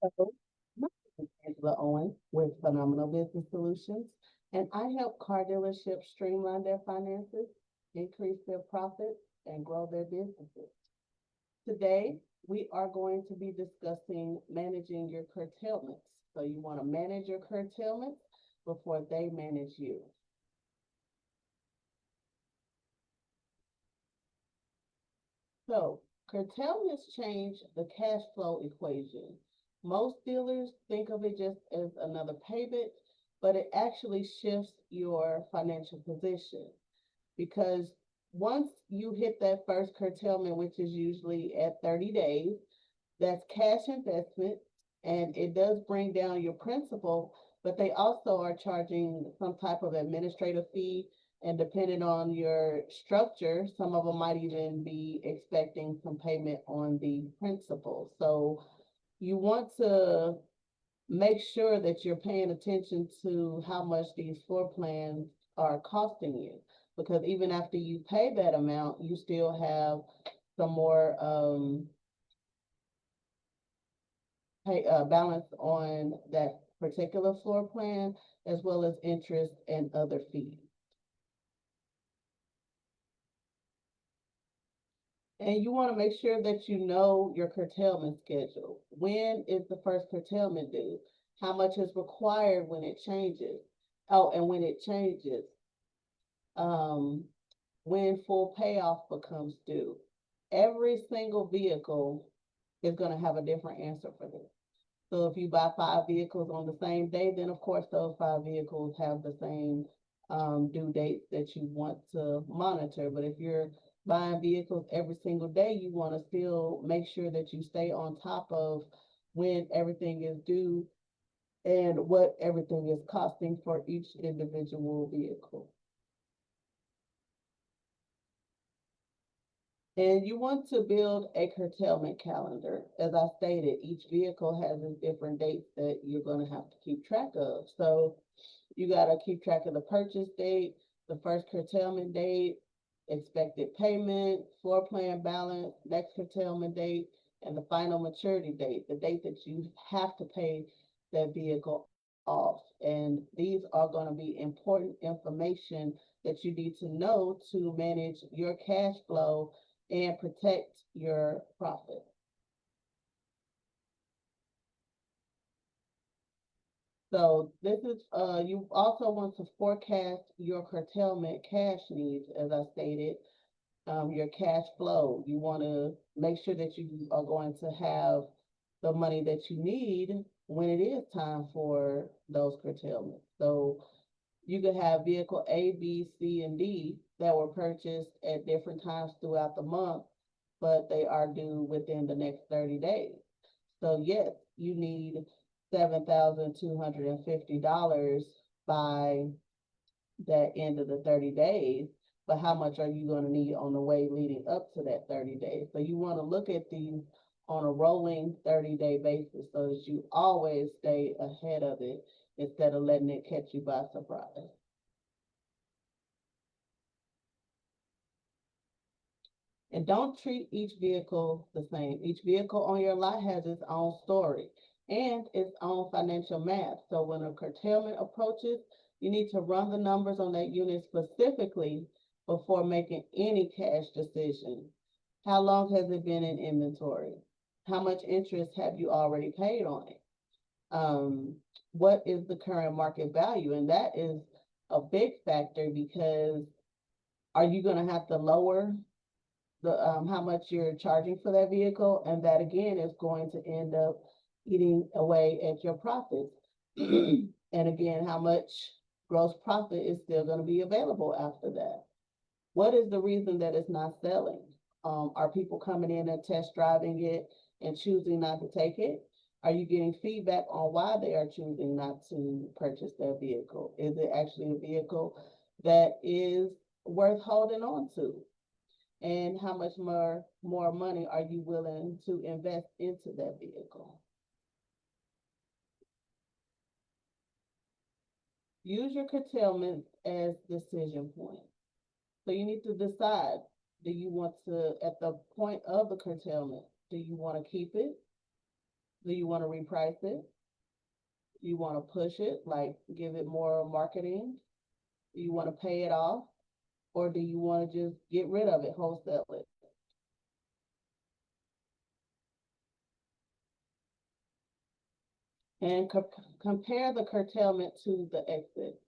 Hello, my name is Angela Owen with Phenomenal Business Solutions, and I help car dealerships streamline their finances, increase their profits, and grow their businesses. Today, we are going to be discussing managing your curtailments. So you want to manage your curtailments before they manage you. So curtailments change the cash flow equation. Most dealers think of it just as another payment, but it actually shifts your financial position because once you hit that first curtailment, which is usually at 30 days, that's cash investment and it does bring down your principal, but they also are charging some type of administrative fee. And depending on your structure, some of them might even be expecting some payment on the principal. So you want to make sure that you're paying attention to how much these floor plans are costing you. Because even after you pay that amount, you still have some more balance on that particular floor plan, as well as interest and other fees. And you want to make sure that you know your curtailment schedule. When is the first curtailment due? How much is required when it changes? Oh, and when it changes, um, when full payoff becomes due. Every single vehicle is going to have a different answer for this. So if you buy 5 vehicles on the same day, then of course those 5 vehicles have the same due dates that you want to monitor. But if you're buying vehicles every single day, you want to still make sure that you stay on top of when everything is due and what everything is costing for each individual vehicle. And you want to build a curtailment calendar. As I stated, each vehicle has a different dates that you're going to have to keep track of. So you got to keep track of the purchase date, the first curtailment date, expected payment, floor plan balance, next curtailment date, and the final maturity date, the date that you have to pay that vehicle off. And these are going to be important information that you need to know to manage your cash flow and protect your profit. So this is you also want to forecast your curtailment cash needs, as I stated, your cash flow. You want to make sure that you are going to have the money that you need when it is time for those curtailments. So you could have vehicle A, B, C, and D that were purchased at different times throughout the month, but they are due within the next 30 days. So yes, you need $7,250 by that end of the 30 days, but how much are you going to need on the way leading up to that 30 days? So you want to look at these on a rolling 30-day basis so that you always stay ahead of it instead of letting it catch you by surprise. And don't treat each vehicle the same. Each vehicle on your lot has its own story and its own financial math. So when a curtailment approaches, you need to run the numbers on that unit specifically before making any cash decision. How long has it been in inventory? How much interest have you already paid on it? Um, what is the current market value? And that is a big factor because are you going to have to lower the how much you're charging for that vehicle, and that again is going to end up eating away at your profits. And again, how much gross profit is still going to be available after that? What is the reason that it's not selling? Are people coming in and test driving it and choosing not to take it? Are you getting feedback on why they are choosing not to purchase their vehicle? Is it actually a vehicle that is worth holding on to? And how much more money are you willing to invest into that vehicle? Use your curtailment as decision point. So you need to decide, do you want to, at the point of the curtailment, do you want to keep it? Do you want to reprice it? You want to push it, like give it more marketing? Do you want to pay it off? Or do you want to just get rid of it, wholesale it? And compare the curtailment to the exit.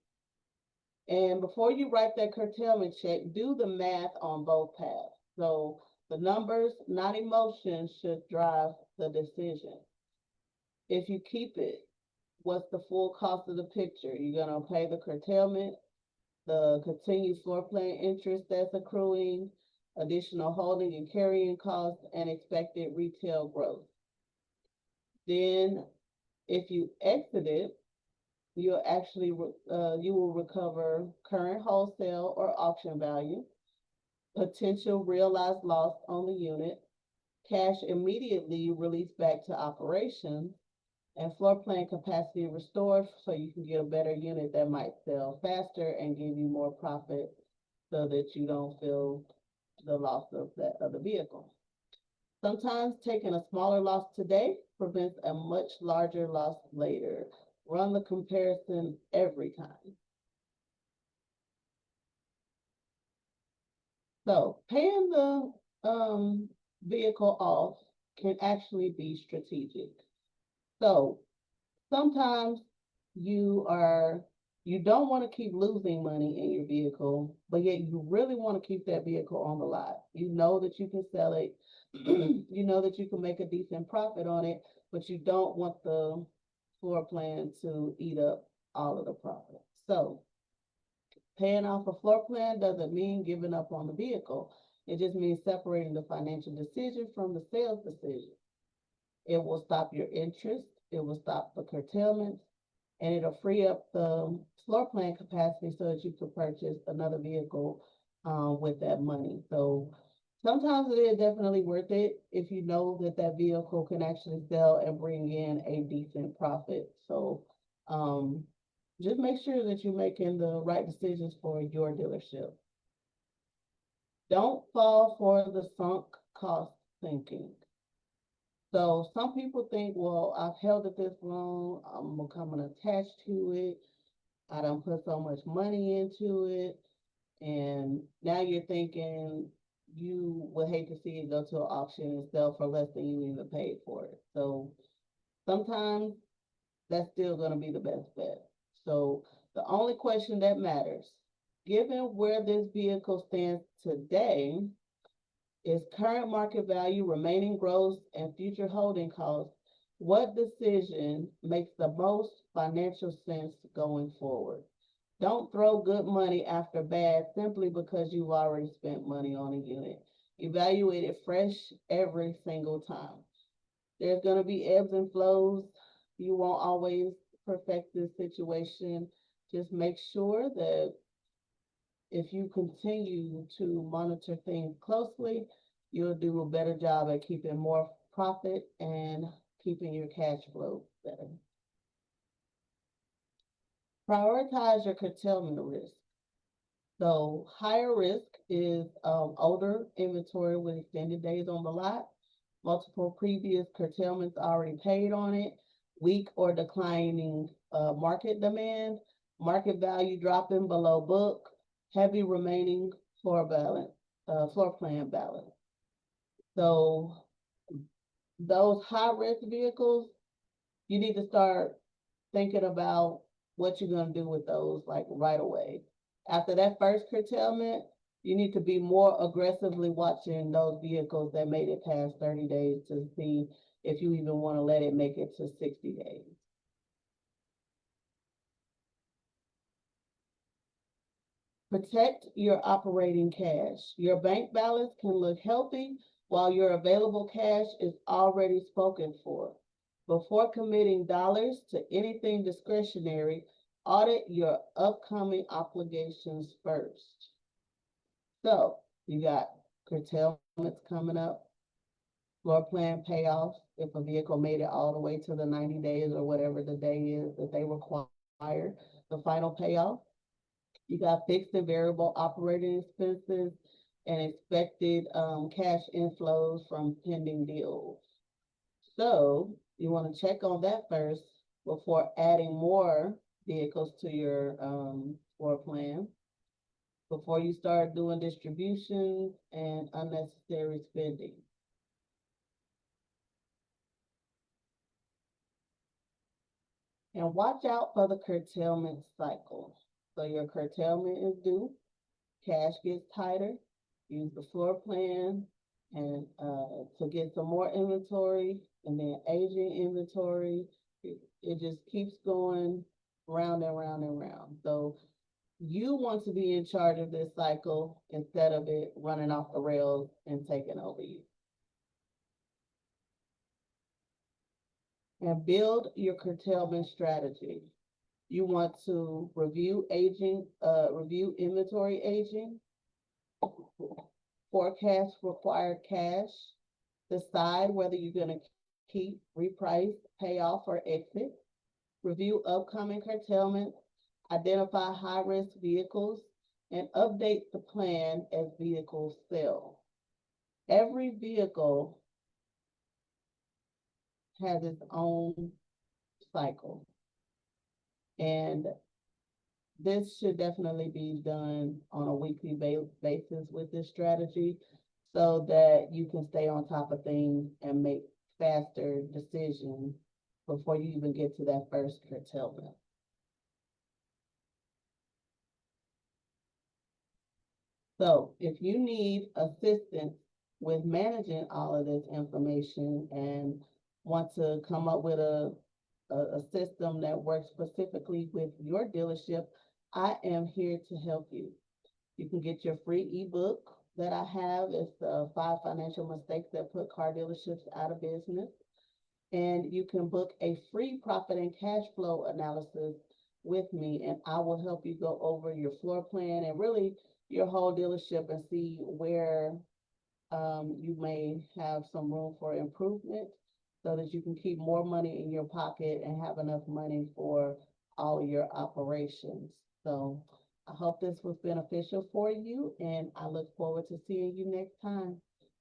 And before you write that curtailment check, do the math on both paths. So the numbers, not emotions, should drive the decision. If you keep it, what's the full cost of the picture? You're going to pay the curtailment, the continued floor plan interest that's accruing, additional holding and carrying costs, and expected retail growth. Then, if you exit it, you'll actually you will recover current wholesale or auction value, potential realized loss on the unit, cash immediately released back to operations, and floor plan capacity restored so you can get a better unit that might sell faster and give you more profit so that you don't feel the loss of that other vehicle. Sometimes taking a smaller loss today prevents a much larger loss later. Run the comparison every time. So paying the vehicle off can actually be strategic. So sometimes you are you don't want to keep losing money in your vehicle, but yet you really want to keep that vehicle on the lot. You know that you can sell it, you know that you can make a decent profit on it, but you don't want the floor plan to eat up all of the profit. So paying off a floor plan doesn't mean giving up on the vehicle. It just means separating the financial decision from the sales decision. It will stop your interest. It will stop the curtailments, and it'll free up the floor plan capacity so that you can purchase another vehicle with that money. So sometimes it is definitely worth it if you know that that vehicle can actually sell and bring in a decent profit. So um, just make sure that you're making the right decisions for your dealership. Don't fall for the sunk cost thinking. So some people think, well, I've held it this long, I'm becoming attached to it. I don't put so much money into it. And now you're thinking you would hate to see it go to an auction and sell for less than you even paid for it. So sometimes that's still going to be the best bet. So the only question that matters, given where this vehicle stands today, is current market value, remaining gross, and future holding costs, what decision makes the most financial sense going forward? Don't throw good money after bad simply because you've already spent money on a unit. Evaluate it fresh every single time. There's going to be ebbs and flows. You won't always perfect this situation. Just make sure that if you continue to monitor things closely, you'll do a better job at keeping more profit and keeping your cash flow better. Prioritize your curtailment risk. So higher risk is older inventory with extended days on the lot, multiple previous curtailments already paid on it, weak or declining market demand, market value dropping below book, heavy remaining floor plan balance. So those high risk vehicles, you need to start thinking about what you're going to do with those like right away. After that first curtailment, you need to be more aggressively watching those vehicles that made it past 30 days to see if you even want to let it make it to 60 days. Protect your operating cash. Your bank balance can look healthy while your available cash is already spoken for. Before committing dollars to anything discretionary, audit your upcoming obligations first. So you got curtailments coming up, floor plan payoffs, if a vehicle made it all the way to the 90 days or whatever the day is that they require, the final payoff. You got fixed and variable operating expenses and expected cash inflows from pending deals. So You want to check on that first before adding more vehicles to your floor plan, before you start doing distributions and unnecessary spending. And watch out for the curtailment cycle. So your curtailment is due, cash gets tighter, use the floor plan and to get some more inventory, and then aging inventory. It just keeps going round and round and round. So you want to be in charge of this cycle instead of it running off the rails and taking over you. And build your curtailment strategy. You want to review inventory aging, forecast required cash, decide whether you're going to keep, reprice, pay off, or exit, review upcoming curtailments, identify high-risk vehicles, and update the plan as vehicles sell. Every vehicle has its own cycle, and this should definitely be done on a weekly basis with this strategy so that you can stay on top of things and make faster decisions before you even get to that first curtailment. So if you need assistance with managing all of this information and want to come up with a system that works specifically with your dealership, I am here to help you. You can get your free ebook that I have. It's the 5 financial mistakes that put car dealerships out of business. And you can book a free profit and cash flow analysis with me, and I will help you go over your floor plan and really your whole dealership and see where you may have some room for improvement so that you can keep more money in your pocket and have enough money for all of your operations. So I hope this was beneficial for you, and I look forward to seeing you next time.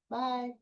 Bye.